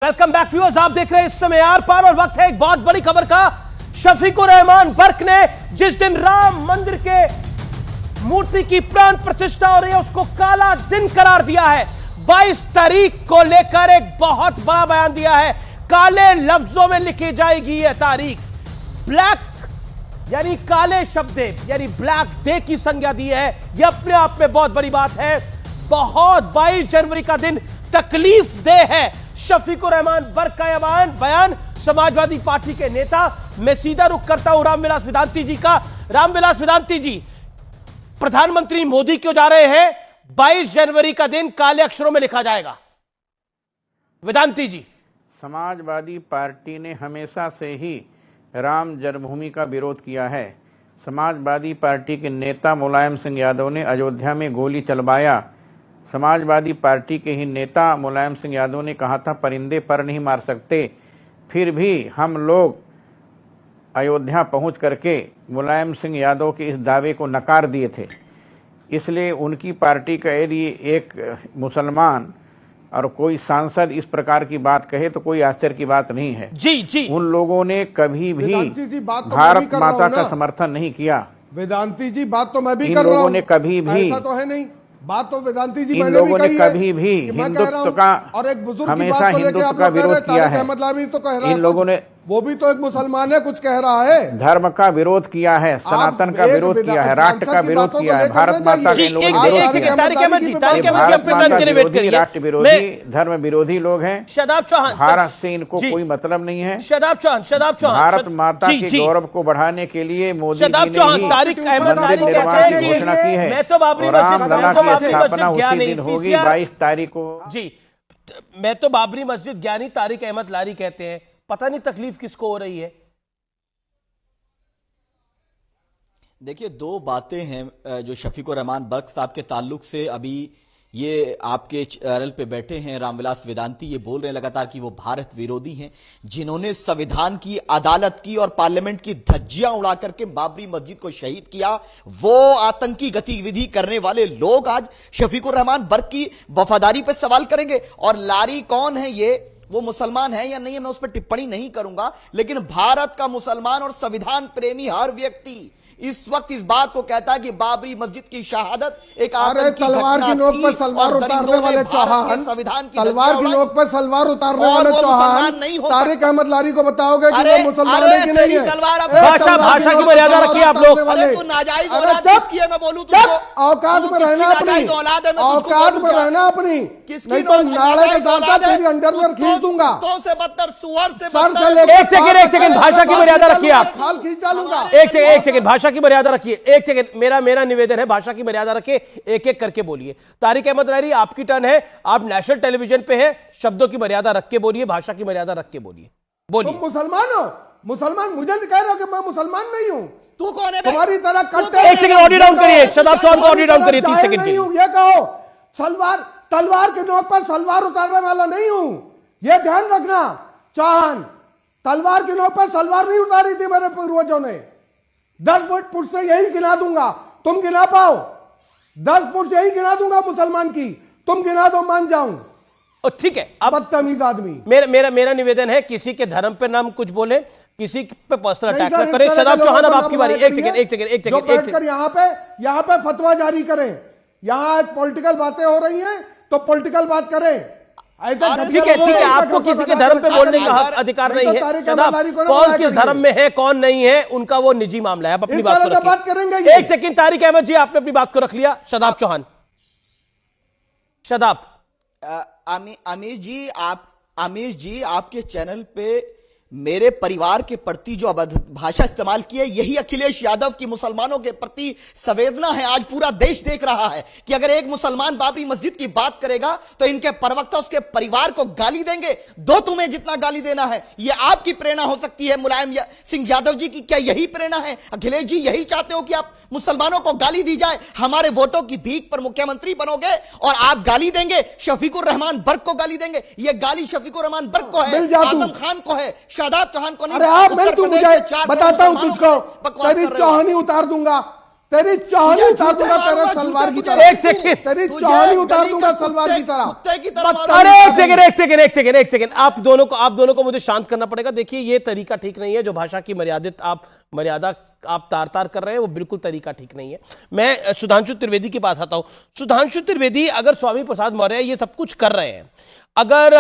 Welcome back viewers, आप देख रहे हैं इस समय आर पार और वक्त है एक बहुत बड़ी खबर का। शफीकुर रहमान बर्क ने जिस दिन राम मंदिर के मूर्ति की प्राण प्रतिष्ठा हो रही है उसको काला दिन करार दिया है। 22 तारीख को लेकर एक बहुत बड़ा बयान दिया है। काले लफ्जों में लिखी जाएगी यह तारीख। ब्लैक यानी काले शब्द यानी ब्लैक डे की संज्ञा दी है। यह अपने आप में बहुत बड़ी बात है। बहुत 22 जनवरी का दिन तकलीफ दे है। शफीकुर रहमान बर्क का बयान समाजवादी पार्टी के नेता। मैं सीधा रुख करता हूं रामविलास वेदांती जी का। रामविलास वेदांती जी, प्रधानमंत्री मोदी क्यों जा रहे हैं? 22 जनवरी का दिन काले अक्षरों में लिखा जाएगा। वेदांती जी, समाजवादी पार्टी ने हमेशा से ही राम जन्मभूमि का विरोध किया है। समाजवादी पार्टी के नेता मुलायम सिंह यादव ने अयोध्या में गोली चलवाया। समाजवादी पार्टी के ही नेता मुलायम सिंह यादव ने कहा था परिंदे पर नहीं मार सकते। फिर भी हम लोग अयोध्या पहुंच करके मुलायम सिंह यादव के इस दावे को नकार दिए थे। इसलिए उनकी पार्टी का यदि एक मुसलमान और कोई सांसद इस प्रकार की बात कहे तो कोई आश्चर्य की बात नहीं है। जी उन लोगों ने कभी भी भारत माता का समर्थन नहीं किया। वेदांती जी, बात तो मैं भी इन कर रहा हूं। लोगों ने कभी भी, ऐसा तो है नहीं, बात तो वेदांती जी इन मैंने लोगों भी ने कही है कभी भी कि मैं कह रहा हिंदुत्व हूं। का और एक बुजुर्ग की हमेशा बात को लेके हिंदुत्व आप का लोग कह रहे विरोध हैं, किया तारिक है। अहमद लामी तो कह रहा है इन लोगों ने वो भी तो एक मुसलमान है, कुछ कह रहा है। धर्म का विरोध किया है, सनातन का विरोध किया है, राष्ट्र का विरोध किया है, भारत माता के लोगों ने विरोध किया है। तारिक अहमद जी अपने टर्न के लिए वेट करिए। राष्ट्र विरोधी, धर्म विरोधी लोग हैं। शादाब चौहान, भारत से इनको कोई मतलब नहीं है। शादाब चौहान भारत माता के गौरव को बढ़ाने के लिए मोदी जी ने तारिक अहमद मंदिर निर्माण की घोषणा की है। मैं तो बाबरी रामलला की स्थापना मस्जिद उसी दिन होगी 22 तारीख को। जी, मैं तो बाबरी मस्जिद ज्ञानी तारिक अहमद लारी कहते हैं। पता नहीं तकलीफ किसको हो रही है। देखिए, दो बातें हैं जो शफीकुर रहमान बर्क साहब के ताल्लुक से। अभी ये आपके चैनल पे बैठे हैं रामविलास वेदांती, ये बोल रहे हैं लगातार कि वो भारत विरोधी हैं, जिन्होंने संविधान की, अदालत की और पार्लियामेंट की धज्जियां उड़ा करके बाबरी मस्जिद को शहीद किया। वो आतंकी गतिविधि करने वाले लोग आज शफीकुर रहमान बर्क की वफादारी पे सवाल करेंगे। और लारी कौन है, ये वो मुसलमान है या नहीं है, मैं उस पर टिप्पणी नहीं करूंगा। लेकिन भारत का मुसलमान और संविधान प्रेमी हर व्यक्ति इस वक्त इस बात को कहता है कि बाबरी मस्जिद की शहादत एक तलवार की नोक पर सलवार उतारने वाले चौहान, संविधान की तलवार की नोक पर सलवार उतारने वाले चौहान तारिक अहमद लारी को बताओगे कि वो मुसलमान है कि नहीं है? भाषा की मर्यादा रखिए आप लोग। मैं बोलूं तुमको, औकात में रहना अपनी, औकात में रहना अपनी, नहीं तो नाले के साथ तेरी अंडरवेयर खींच दूंगा। से बदतर, सुअर से एक सेकंड, भाषा की मर्यादा रखिए आप। खाल खींच डालूंगा। एक सेकंड, भाषा की मर्यादा रखिए। एक सेकंड, मेरा निवेदन है, भाषा की मर्यादा रखिए। एक एक करके बोलिए। तारिक अहमद लारी, आपकी टर्न है। आप नेशनल टेलीविजन पे हैं, शब्दों की मर्यादा रख के बोलिए, भाषा की मर्यादा रख के बोलिए। तुम मुसलमान हो? मुसलमान मुझे नहीं कह रहे हो कि मैं मुसलमान नहीं हूं। तू कौन है? तुम्हारी तरह कट्टर। एक सेकंड, ऑडियो डाउन करिए। शादाब चौहान को ऑडियो डाउन करिए 30 सेकंड के लिए। ये कहो सलवार, तलवार के नोक पर सलवार उतारने वाला नहीं हूं, यह ध्यान रखना। चौहान, तलवार के नोक पर सलवार नहीं उतारी थी मेरे पूर्वजों ने। 10 फुट से यही गिना दूंगा, तुम गिना पाओ? 10 फुट यही गिना दूंगा मुसलमान की, तुम गिना दो मान जाऊं। ठीक है, अब बदतमीज आदमी। मेरा निवेदन है, किसी के धर्म पे नाम कुछ बोले, किसी पे पर्सनल अटैक न करें। शादाब चौहान, अब आपकी बारी। एक सेकंड, यहाँ पे फतवा जारी करें। यहाँ पॉलिटिकल बातें हो रही हैं तो पॉलिटिकल बात करें। ठीक है, आपको किसी के धर्म पे बोलने का अधिकार नहीं है। शादाब, कौन किस धर्म में है कौन नहीं है उनका वो निजी मामला है। आप अपनी बात को रखिए। एक सेकंड, तारिक अहमद जी, आपने अपनी बात को रख लिया। शादाब चौहान, शादाब। आमिर जी, आपके चैनल पे मेरे परिवार के प्रति जो भाषा इस्तेमाल की है, यही अखिलेश यादव की मुसलमानों के प्रति संवेदना है। आज पूरा देश देख रहा है कि अगर एक मुसलमान बाबरी मस्जिद की बात करेगा तो इनके प्रवक्ता उसके परिवार को गाली देंगे। दो तुम्हें जितना गाली देना है, यह आपकी प्रेरणा हो सकती है। मुलायम सिंह यादव जी की क्या यही प्रेरणा है? अखिलेश जी, यही चाहते हो कि आप मुसलमानों को गाली दी जाए? हमारे वोटों की भीख पर मुख्यमंत्री बनोगे और आप गाली देंगे, शफीकुर रहमान बर्क को गाली देंगे। यह गाली शफीकुर रहमान बर्क को है, आजम खान को है, शादाब चौहान को नहीं। अरे आप, मैं तू मुझे बताता हूं तुझको, तेरी चौहानी उतार दूंगा। तेरी चौहानी उतार दूंगा तेरे सलवार की तरह। एक सेकंड, तेरी चौहानी उतार दूंगा सलवार की तरह। अरे एक सेकंड, आप दोनों को मुझे शांत करना पड़ेगा। देखिए ये तरीका ठीक नहीं है, जो भाषा की मर्यादा आप तार कर रहे हैं वो बिल्कुल तरीका ठीक नहीं है। मैं सुधांशु त्रिवेदी के पास आता हूं। सुधांशु त्रिवेदी, अगर स्वामी प्रसाद मौर्य ये सब कुछ कर रहे हैं, अगर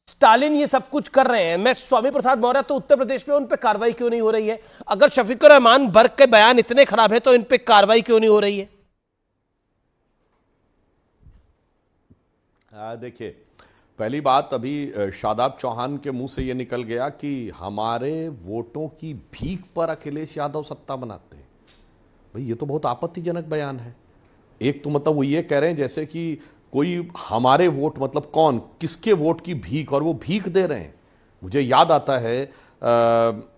स्टालिन ये सब कुछ कर रहे हैं, मैं स्वामी प्रसाद मौर्य तो उत्तर प्रदेश में उन पे कार्रवाई क्यों नहीं हो रही है? अगर शफीकुर रहमान बर्क के बयान इतने खराब है तो इन पे कार्रवाई क्यों नहीं हो रही है? देखिए, पहली बात, अभी शादाब चौहान के मुंह से यह निकल गया कि हमारे वोटों की भीख पर अखिलेश यादव सत्ता बनाते हैं। भाई ये तो बहुत आपत्तिजनक बयान है। एक तो मतलब वो ये कह रहे हैं जैसे कि कोई हमारे वोट, मतलब कौन, किसके वोट की भीख, और वो भीख दे रहे हैं। मुझे याद आता है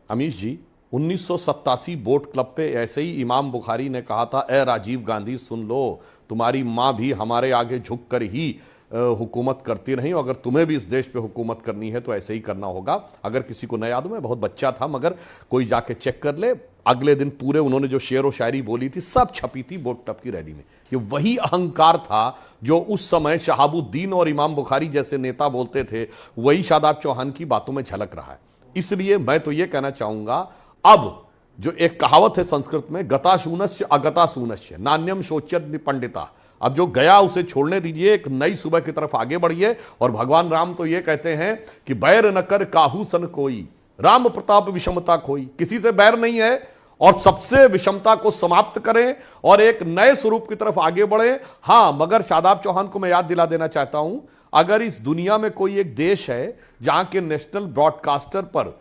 अमीश जी, 1987 बोट क्लब पे ऐसे ही इमाम बुखारी ने कहा था, ए राजीव गांधी सुन लो, तुम्हारी माँ भी हमारे आगे झुक कर ही हुकूमत करती रही, अगर तुम्हें भी इस देश पे हुकूमत करनी है तो ऐसे ही करना होगा। अगर किसी को न याद हो, मैं बहुत बच्चा था, मगर कोई जाके चेक कर ले, अगले दिन पूरे उन्होंने जो शेर व शायरी बोली थी सब छपी थी बोट क्लब की रैली में। ये वही अहंकार था जो उस समय शहाबुद्दीन और इमाम बुखारी जैसे नेता बोलते थे, वही शादाब चौहान की बातों में झलक रहा है। इसलिए मैं तो ये कहना चाहूंगा, अब जो एक कहावत है संस्कृत में, गताशूनस्य अगताशूनस्य नान्यम शोच्यत पंडिता, अब जो गया उसे छोड़ने दीजिए, एक नई सुबह की तरफ आगे बढ़िए। और भगवान राम तो ये कहते हैं कि बैर न कर काहू सन कोई, राम प्रताप विषमता खोई, किसी से बैर नहीं है और सबसे विषमता को समाप्त करें और एक नए स्वरूप की तरफ आगे बढ़े। हां, मगर शादाब चौहान को मैं याद दिला देना चाहता हूं, अगर इस दुनिया में कोई एक देश है जहां के नेशनल ब्रॉडकास्टर पर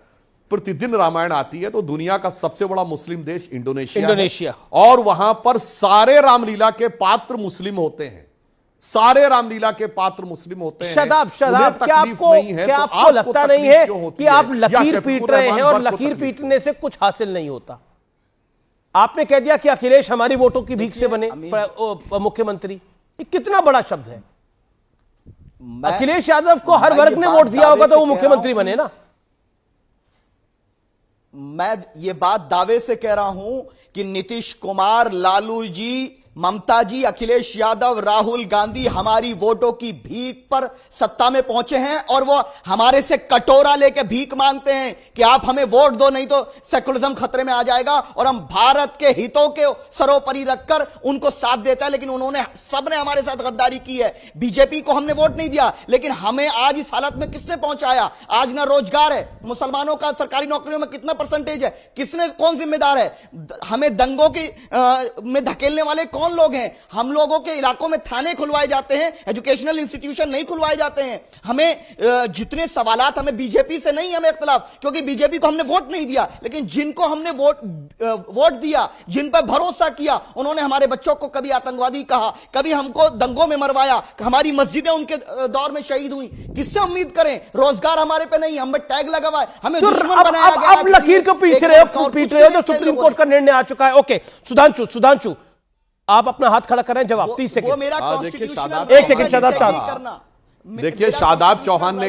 प्रतिदिन रामायण आती है, तो दुनिया का सबसे बड़ा मुस्लिम देश इंडोनेशिया है। और वहां पर सारे रामलीला के पात्र मुस्लिम होते हैं, सारे रामलीला के पात्र मुस्लिम होते हैं। शदाब, क्या आपको लगता नहीं है कि आप लकीर पीट रहे हैं और लकीर पीटने से कुछ हासिल नहीं होता? आपने कह दिया कि अखिलेश हमारी वोटों की भीख से बने मुख्यमंत्री, ये कितना बड़ा शब्द है। अखिलेश यादव को हर वर्ग ने वोट दिया होगा तो वो मुख्यमंत्री बने ना। मैं ये बात दावे से कह रहा हूं कि नीतीश कुमार, लालू जी, ममता जी, अखिलेश यादव, राहुल गांधी हमारी वोटों की भीख पर सत्ता में पहुंचे हैं और वो हमारे से कटोरा लेके भीख मांगते हैं कि आप हमें वोट दो, नहीं तो सेकुलरिज्म खतरे में आ जाएगा। और हम भारत के हितों के सर्वोपरि रखकर उनको साथ देता है, लेकिन उन्होंने, सबने हमारे साथ गद्दारी की है। बीजेपी को हमने वोट नहीं दिया, लेकिन हमें आज इस हालत में किसने पहुंचाया? आज ना रोजगार है, मुसलमानों का सरकारी नौकरियों में कितना परसेंटेज है, किसने, कौन जिम्मेदार है? हमें दंगों की में धकेलने वाले कौन लोग हैं? हम लोगों के इलाकों में थाने खुलवाए जाते हैं, एजुकेशनल इंस्टीट्यूशन नहीं खुलवाए जाते हैं। हमें जितने सवालात, हमें बीजेपी से नहीं हमें इख्तिलाफ, क्योंकि बीजेपी को हमने वोट नहीं दिया, लेकिन जिनको हमने वोट दिया, जिन पर भरोसा किया, उन्होंने हमारे बच्चों को कभी आतंकवादी कहा, कभी हमको दंगों में मरवाया, हमारी मस्जिदें उनके दौर में शहीद हुई। किससे उम्मीद करें? रोजगार हमारे पे नहीं, हमें टैग लगा हुआ है, हमें दुश्मन बनाया गया। अब लकीर को पीट रहे हो जो सुप्रीम कोर्ट का निर्णय आ चुका है। ओके सुधांशु, आप अपना हाथ खड़ा करें, जवाब 30 सेकंड। वो मेरा देखिए, एक सेकंड शादाब साहब, देखिए शादाब चौहान ने